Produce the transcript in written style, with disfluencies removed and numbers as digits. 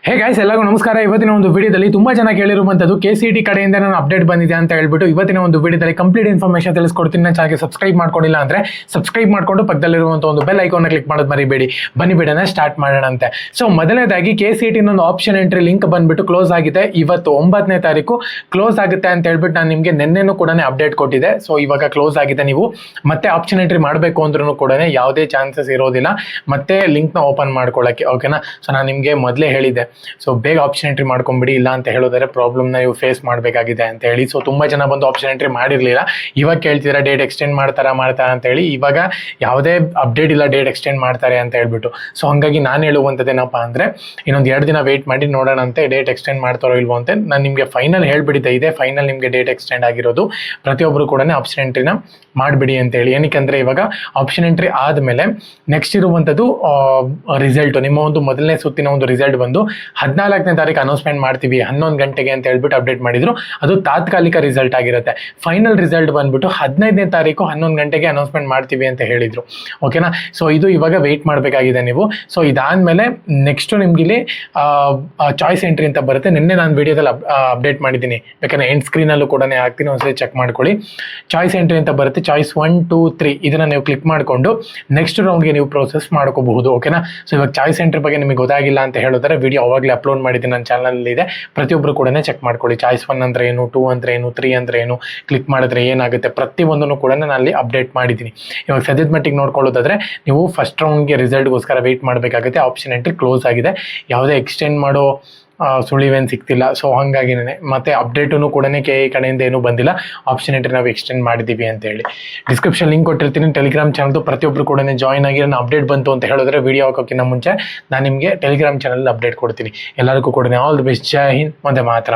Hey guys, ಎಲ್ಲರಿಗೂ ನಮಸ್ಕಾರ. ಇವತ್ತಿನ ಒಂದು ವಿಡಿಯೋದಲ್ಲಿ ತುಂಬಾ ಜನ ಕೇಳಿರುವಂತದ್ದು KCET ಕಡೆಯಿಂದ ನಾನು ಅಪ್ಡೇಟ್ ಬಂದಿದೆ ಅಂತ ಹೇಳ್ಬಿಟ್ಟು ಇವತ್ತಿನ ಒಂದು ವಿಡಿಯೋದಲ್ಲಿ ಕಂಪ್ಲೀಟ್ ಇನ್ಫಾರ್ಮೇಷನ್ ತಿಳಿಸ್ಕೊಡ್ತೀನಿ. ನನ್ನ ಚಾನಲ್ಗೆ ಸಬ್ಸ್ಕ್ರೈಬ್ ಮಾಡ್ಕೊಂಡಿಲ್ಲ ಅಂದ್ರೆ ಸಬ್ಸ್ಕ್ರೈಬ್ ಮಾಡ್ಕೊಂಡು ಪಕ್ಕದಲ್ಲಿರುವಂತಹ ಒಂದು ಬೆಲ್ ಐಕಾನ್ ಕ್ಲಿಕ್ ಮಾಡೋದು ಮರಿಬೇಡಿ. ಬನ್ನಿ ಬಿಡೋಣ, ಸ್ಟಾರ್ಟ್ ಮಾಡೋಣ ಅಂತೆ. ಸೊ ಮೊದಲನೇದಾಗಿ KCET ಒಂದು ಆಪ್ಷನ್ ಎಂಟ್ರಿ ಲಿಂಕ್ ಬಂದ್ಬಿಟ್ಟು ಕ್ಲೋಸ್ ಆಗಿದೆ. ಇವತ್ತು 9ನೇ ತಾರೀಕು ಕ್ಲೋಸ್ ಆಗುತ್ತೆ ಅಂತ ಹೇಳ್ಬಿಟ್ಟು ನಾನು ನಿಮಗೆ ನಿನ್ನೆನೂ ಕೂಡ ಅಪ್ಡೇಟ್ ಕೊಟ್ಟಿದ್ದೆ. ಸೊ ಇವಾಗ ಕ್ಲೋಸ್ ಆಗಿದೆ. ನೀವು ಮತ್ತೆ ಆಪ್ಷನ್ ಎಂಟ್ರಿ ಮಾಡಬೇಕು ಅಂದ್ರೂ ಕೂಡ ಯಾವುದೇ ಚಾನ್ಸಸ್ ಇರೋದಿಲ್ಲ ಮತ್ತೆ ಲಿಂಕ್ನ ಓಪನ್ ಮಾಡ್ಕೊಳ್ಳೋಕ್ಕೆ. ಓಕೆನಾ? ಸೊ ನಾನು ನಿಮಗೆ ಮೊದಲೇ ಹೇಳಿದ್ದೆ, ಸೊ ಬೇಗ ಆಪ್ಷನ್ ಎಂಟ್ರಿ ಮಾಡ್ಕೊಂಬಿಡಿ, ಇಲ್ಲ ಅಂತ ಹೇಳಿದ್ರೆ ಪ್ರಾಬ್ಲಮ್ನ ನೀವು ಫೇಸ್ ಮಾಡಬೇಕಾಗಿದೆ ಅಂತ ಹೇಳಿ. ಸೊ ತುಂಬ ಜನ ಬಂದು ಆಪ್ಷನ್ ಎಂಟ್ರಿ ಮಾಡಿರಲಿಲ್ಲ. ಇವಾಗ ಕೇಳ್ತಿದ್ದೀರಾ ಡೇಟ್ ಎಕ್ಸ್ಟೆಂಡ್ ಮಾಡ್ತಾರಾ ಅಂತ ಹೇಳಿ. ಇವಾಗ ಯಾವುದೇ ಅಪ್ಡೇಟ್ ಇಲ್ಲ, ಡೇಟ್ ಎಕ್ಸ್ಟೆಂಡ್ ಮಾಡ್ತಾರೆ ಅಂತ ಹೇಳ್ಬಿಟ್ಟು. ಸೊ ಹಾಗಾಗಿ ನಾನು ಹೇಳುವಂಥದ್ದೇನಪ್ಪ ಅಂದರೆ ಇನ್ನೊಂದು 2 ದಿನ ವೆಯ್ಟ್ ಮಾಡಿ ನೋಡೋಣ ಅಂತೆ, ಡೇಟ್ ಎಕ್ಸ್ಟೆಂಡ್ ಮಾಡ್ತಾರೋ ಇಲ್ವೋ ಅಂತ. ನಾನು ನಿಮಗೆ ಫೈನಲ್ ಹೇಳ್ಬಿಟ್ಟಿದ್ದೆ, ಇದೆ ಫೈನಲ್ ನಿಮಗೆ ಡೇಟ್ ಎಕ್ಸ್ಟೆಂಡ್ ಆಗಿರೋದು. ಪ್ರತಿಯೊಬ್ಬರು ಕೂಡ ಆಪ್ಷನ್ ಎಂಟ್ರಿನ ಮಾಡಿಬಿಡಿ ಅಂತೇಳಿ. ಏನಕ್ಕೆ ಇವಾಗ ಆಪ್ಷನ್ ಎಂಟ್ರಿ ಆದಮೇಲೆ ನೆಕ್ಸ್ಟ್ ಇರುವಂಥದ್ದು ರಿಸಲ್ಟು. ನಿಮ್ಮ ಒಂದು ಮೊದಲನೇ ಸುತ್ತಿನ ಒಂದು ರಿಸಲ್ಟ್ ಬಂದು 14ನೇ ತಾರೀಕು ಅನೌನ್ಸ್ಮೆಂಟ್ ಮಾಡ್ತೀವಿ 11 ಗಂಟೆಗೆ ಅಂತ ಹೇಳ್ಬಿಟ್ಟು ಅಪ್ಡೇಟ್ ಮಾಡಿದ್ರು. ಅದು ತಾತ್ಕಾಲಿಕ ರಿಸಲ್ಟ್ ಆಗಿರುತ್ತೆ. ಫೈನಲ್ ರಿಸಲ್ಟ್ ಬಂದ್ಬಿಟ್ಟು 15ನೇ ತಾರೀಕು 11 ಗಂಟೆಗೆ ಅನೌನ್ಸ್ಮೆಂಟ್ ಮಾಡ್ತೀವಿ ಅಂತ ಹೇಳಿದ್ರು. ಓಕೆನಾ? ಸೊ ಇದು ಇವಾಗ ವೆಯ್ಟ್ ಮಾಡಬೇಕಾಗಿದೆ ನೀವು. ಸೊ ಇದಾದಮೇಲೆ ನೆಕ್ಸ್ಟು ನಿಮ್ಗೆ ಇಲ್ಲಿ ಚಾಯ್ಸ್ ಎಂಟ್ರಿ ಅಂತ ಬರುತ್ತೆ. ನಿನ್ನೆ ನಾನು ವಿಡಿಯೋದಲ್ಲಿ ಅಪ್ಡೇಟ್ ಮಾಡಿದ್ದೀನಿ, ಬೇಕಾದ್ರೆ ಎಂಡ್ ಸ್ಕ್ರೀನಲ್ಲೂ ಕೂಡ ಹಾಕ್ತೀನಿ, ಒಂದ್ಸರಿ ಚೆಕ್ ಮಾಡ್ಕೊಳ್ಳಿ. ಚಾಯ್ಸ್ ಎಂಟ್ರಿ ಅಂತ ಬರುತ್ತೆ. ಚಾಯ್ಸ್ 1, 2, 3 ಇದನ್ನು ನೀವು ಕ್ಲಿಕ್ ಮಾಡಿಕೊಂಡು ನೆಕ್ಸ್ಟ್ ರೌಂಡ್ಗೆ ನೀವು ಪ್ರೋಸೆಸ್ ಮಾಡ್ಕೋಬಹುದು. ಓಕೆನಾ? ಸೊ ಇವಾಗ ಚಾಯ್ಸ್ ಎಂಟ್ರಿ ಬಗ್ಗೆ ನಿಮಗೆ ಗೊತ್ತಾಗಿಲ್ಲ ಅಂತ ಹೇಳಿದ್ರೆ ವಿಡಿಯೋ ಅವಾಗಲೇ ಅಪ್ಲೋಡ್ ಮಾಡಿದ್ದೀನಿ, ನನ್ನ ಚಾನಲಲ್ಲಿ ಇದೆ. ಪ್ರತಿಯೊಬ್ಬರು ಕೂಡ ಚೆಕ್ ಮಾಡ್ಕೊಳ್ಳಿ. ಚಾಯ್ಸ್ 1 ಅಂದ್ರೆ ಏನು, 2 ಅಂದ್ರೆ ಏನು, 3 ಅಂದ್ರೆ ಏನು, ಕ್ಲಿಕ್ ಮಾಡಿದ್ರೆ ಏನಾಗುತ್ತೆ, ಪ್ರತಿಯೊಂದನ್ನು ಕೂಡ ನಾನು ಅಲ್ಲಿ ಅಪ್ಡೇಟ್ ಮಾಡಿದ್ದೀನಿ. ಇವಾಗ ಸದ್ಯದ ಮಟ್ಟಿಗೆ ನೋಡ್ಕೊಳ್ಳೋದಾದ್ರೆ ನೀವು ಫಸ್ಟ್ ರೌಂಡ್ಗೆ ರಿಸಲ್ಟ್ಗೋಸ್ಕರ ವೆಯ್ಟ್ ಮಾಡಬೇಕಾಗುತ್ತೆ. ಆಪ್ಷನ್ ಎಂಟ್ರಿ ಕ್ಲೋಸ್ ಆಗಿದೆ. ಯಾವುದೇ ಎಕ್ಸ್ಟೆಂಡ್ ಮಾಡೋ ಸುಳಿವೇನು ಸಿಗ್ತಿಲ್ಲ. ಸೊ ಹಾಗಾಗಿನೇ ಮತ್ತೆ ಅಪ್ಡೇಟೂ ಕೂಡ KE ಕಡೆಯಿಂದ ಏನೂ ಬಂದಿಲ್ಲ, ಆಪ್ಷನ್ ಎಂಟ್ರಿ ನಾವು ಎಕ್ಸ್ಟೆಂಡ್ ಮಾಡಿದ್ದೀವಿ ಅಂತ ಹೇಳಿ. ಡಿಸ್ಕ್ರಿಪ್ಷನ್ ಲಿಂಕ್ ಕೊಟ್ಟಿರ್ತೀನಿ, ಟೆಲಿಗ್ರಾಮ್ ಚಾನಲ್ದು. ಪ್ರತಿಯೊಬ್ಬರು ಕೂಡ ಜಾಯ್ನ್ ಆಗಿ ನಾನು ಅಪ್ಡೇಟ್ ಬಂತು ಅಂತ ಹೇಳಿದ್ರೆ ವಿಡಿಯೋ ಹಾಕೋಕ್ಕಿಂತ ಮುಂಚೆ ನಾನು ನಿಮಗೆ ಟೆಲಿಗ್ರಾಮ್ ಚಾನಲ್ ಅಪ್ಡೇಟ್ ಕೊಡ್ತೀನಿ. ಎಲ್ಲರಿಗೂ ಕೂಡ ಆಲ್ ದಿ ಬೆಸ್ಟ್. ಜೈ ಹಿಂದ್, ಒಂದೇ ಮಾತ್ರ.